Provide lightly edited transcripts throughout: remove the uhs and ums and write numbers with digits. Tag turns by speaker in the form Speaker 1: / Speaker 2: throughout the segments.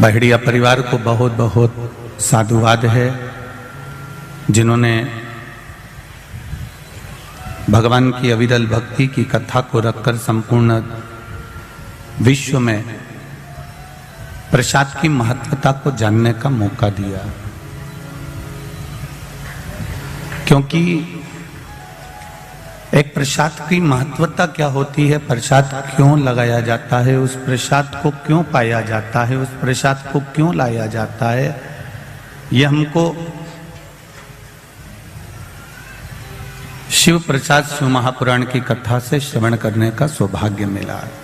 Speaker 1: बहड़िया परिवार को बहुत बहुत साधुवाद है, जिन्होंने भगवान की अविरल भक्ति की कथा को रखकर संपूर्ण विश्व में प्रसाद की महत्वता को जानने का मौका दिया। क्योंकि एक प्रसाद की महत्वता क्या होती है, प्रसाद क्यों लगाया जाता है, उस प्रसाद को क्यों पाया जाता है, उस प्रसाद को क्यों लाया जाता है, यह हमको शिव प्रसाद शिव महापुराण की कथा से श्रवण करने का सौभाग्य मिला है।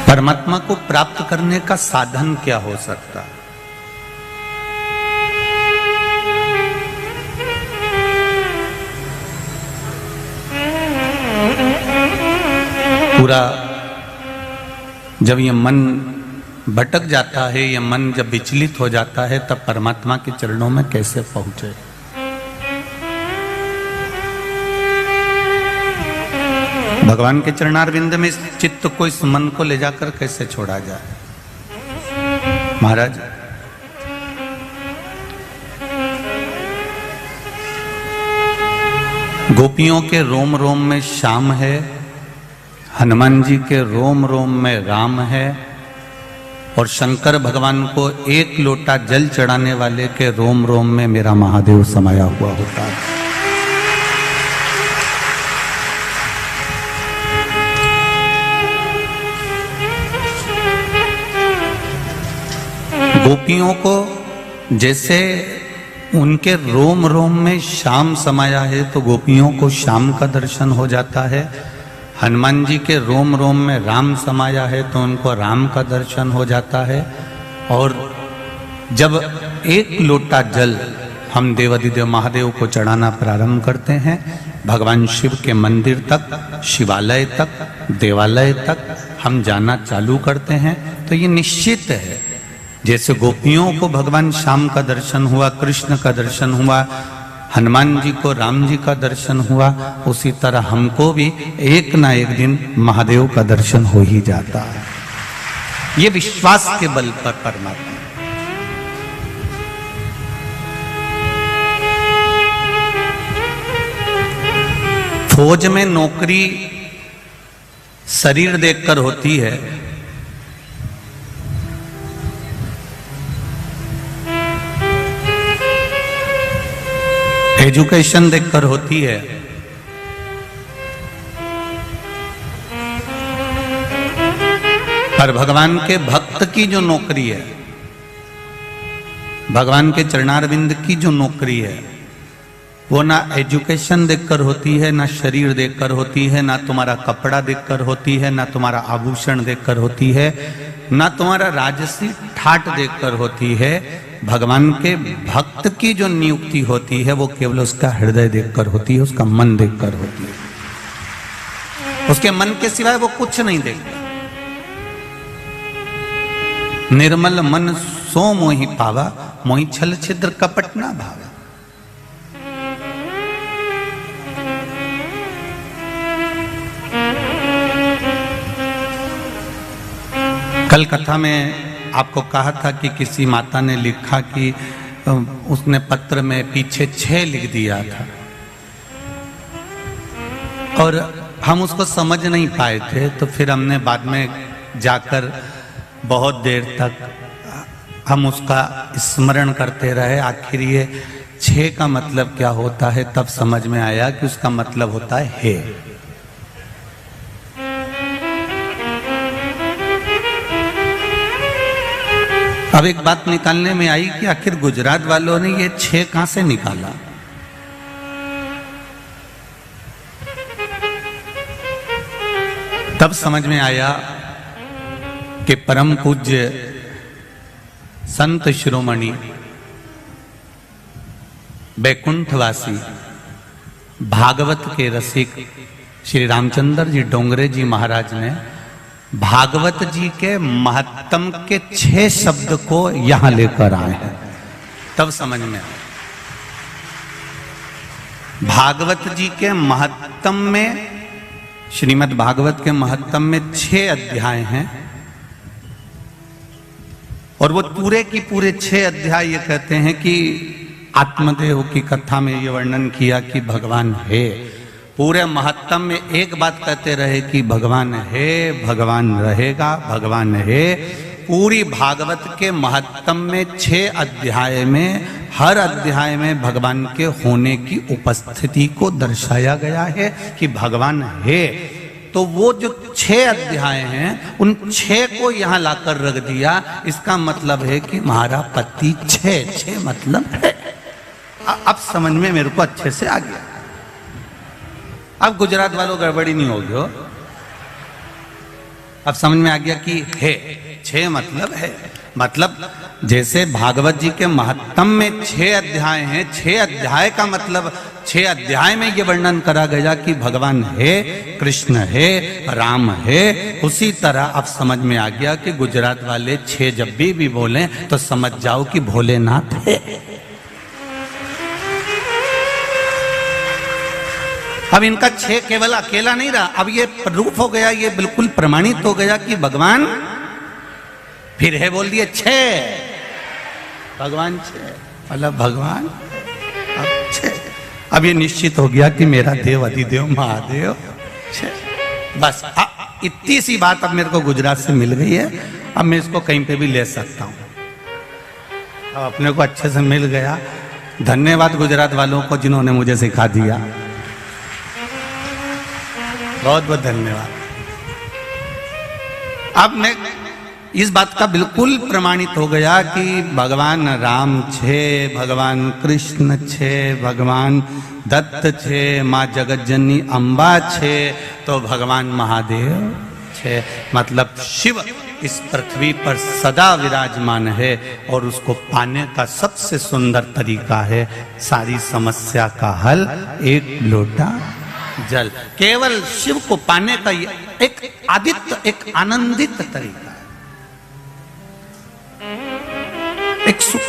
Speaker 1: परमात्मा को प्राप्त करने का साधन क्या हो सकता है? पूरा जब ये मन भटक जाता है, ये मन जब विचलित हो जाता है, तब परमात्मा के चरणों में कैसे पहुंचे? भगवान के चरणारविंद में इस चित्त को, इस मन को ले जाकर कैसे छोड़ा जाए? महाराज, गोपियों के रोम रोम में श्याम है, हनुमान जी के रोम रोम में राम है, और शंकर भगवान को एक लोटा जल चढ़ाने वाले के रोम रोम में मेरा महादेव समाया हुआ होता है। गोपियों को जैसे उनके रोम रोम में श्याम समाया है, तो गोपियों को श्याम का दर्शन हो जाता है। हनुमान जी के रोम रोम में राम समाया है, तो उनको राम का दर्शन हो जाता है। और जब एक लोटा जल हम देवाधिदेव महादेव को चढ़ाना प्रारंभ करते हैं, भगवान शिव के मंदिर तक, शिवालय तक, देवालय तक हम जाना चालू करते हैं, तो ये निश्चित है, जैसे गोपियों को भगवान श्याम का दर्शन हुआ, कृष्ण का दर्शन हुआ, हनुमान जी को राम जी का दर्शन हुआ, उसी तरह हमको भी एक ना एक दिन महादेव का दर्शन हो ही जाता है। ये विश्वास के बल पर परमात्मा। फौज में नौकरी शरीर देखकर होती है, एजुकेशन देखकर होती है, पर भगवान के भक्त की जो नौकरी है, भगवान के चरणारविंद की जो नौकरी है, वो ना एजुकेशन देखकर होती है, ना शरीर देखकर होती है, ना तुम्हारा कपड़ा देखकर होती है, ना तुम्हारा आभूषण देखकर होती है, ना तुम्हारा राजसी ठाट देखकर होती है। भगवान के भक्त की जो नियुक्ति होती है, वो केवल उसका हृदय देखकर होती है, उसका मन देखकर होती है। उसके मन के सिवाय वो कुछ नहीं देखता। निर्मल मन सो मोहि पावा, मोहि छल छिद्र कपट ना भावा। कल कथा में आपको कहा था कि किसी माता ने लिखा कि उसने पत्र में पीछे 6 लिख दिया था, और हम उसको समझ नहीं पाए थे, तो फिर हमने बाद में जाकर बहुत देर तक हम उसका स्मरण करते रहे। आखिर ये 6 का मतलब क्या होता है, तब समझ में आया कि उसका मतलब होता है हे। अब एक बात निकालने में आई कि आखिर गुजरात वालों ने ये 6 कहां से निकाला। तब समझ में आया कि परम पूज्य संत शिरोमणि बैकुंठवासी भागवत के रसिक श्री रामचंद्र जी डोंगरे जी महाराज ने भागवत जी के महत्तम के 6 शब्द को यहां लेकर आए हैं। तब समझ में आए। भागवत जी के महत्तम में, श्रीमद् भागवत के महत्तम में 6 अध्याय हैं और वो पूरे की पूरे 6 अध्याय ये कहते हैं कि आत्मदेव की कथा में ये वर्णन किया कि भगवान है। पूरे महत्तम में एक बात कहते रहे कि भगवान है, भगवान रहेगा, भगवान है। पूरी भागवत के महत्तम में 6 अध्याय में हर अध्याय में भगवान के होने की उपस्थिति को दर्शाया गया है कि भगवान है। तो वो जो 6 अध्याय हैं उन 6 को यहां लाकर रख दिया। इसका मतलब है कि हमारा पति 6 मतलब है। अब समझ में मेरे को अच्छे से आ गया। अब गुजरात वालों गड़बड़ी नहीं होगी हो। अब समझ में आ गया कि है 6 मतलब है। मतलब जैसे भागवत जी के महत्तम में 6 अध्याय हैं, 6 अध्याय का मतलब 6 अध्याय में ये वर्णन करा गया कि भगवान है, कृष्ण है, राम है। उसी तरह अब समझ में आ गया कि गुजरात वाले 6 जब भी बोलें तो समझ जाओ कि भोलेनाथ है। अब इनका 6 केवल अकेला नहीं रहा, अब ये प्रूफ हो गया, ये बिल्कुल प्रमाणित हो गया कि भगवान फिर है, बोल दिए 6 भगवान 6 मतलब भगवान अब 6। अब ये निश्चित हो गया कि मेरा देव अधिदेव महादेव 6। बस इतनी सी बात अब मेरे को गुजरात से मिल गई है। अब मैं इसको कहीं पे भी ले सकता हूं। अब अपने को अच्छे से मिल गया। धन्यवाद गुजरात वालों को जिन्होंने मुझे सिखा दिया, बहुत बहुत धन्यवाद। अब मैं इस बात का बिल्कुल प्रमाणित हो गया कि भगवान राम 6, भगवान कृष्ण 6, भगवान दत्त 6, माँ जगतजननी अम्बा 6, तो भगवान महादेव 6। मतलब शिव इस पृथ्वी पर सदा विराजमान है और उसको पाने का सबसे सुंदर तरीका है सारी समस्या का हल, एक लोटा जल। केवल शिव को पाने का एक आदित्य, एक आनंदित तरीका, एक सुख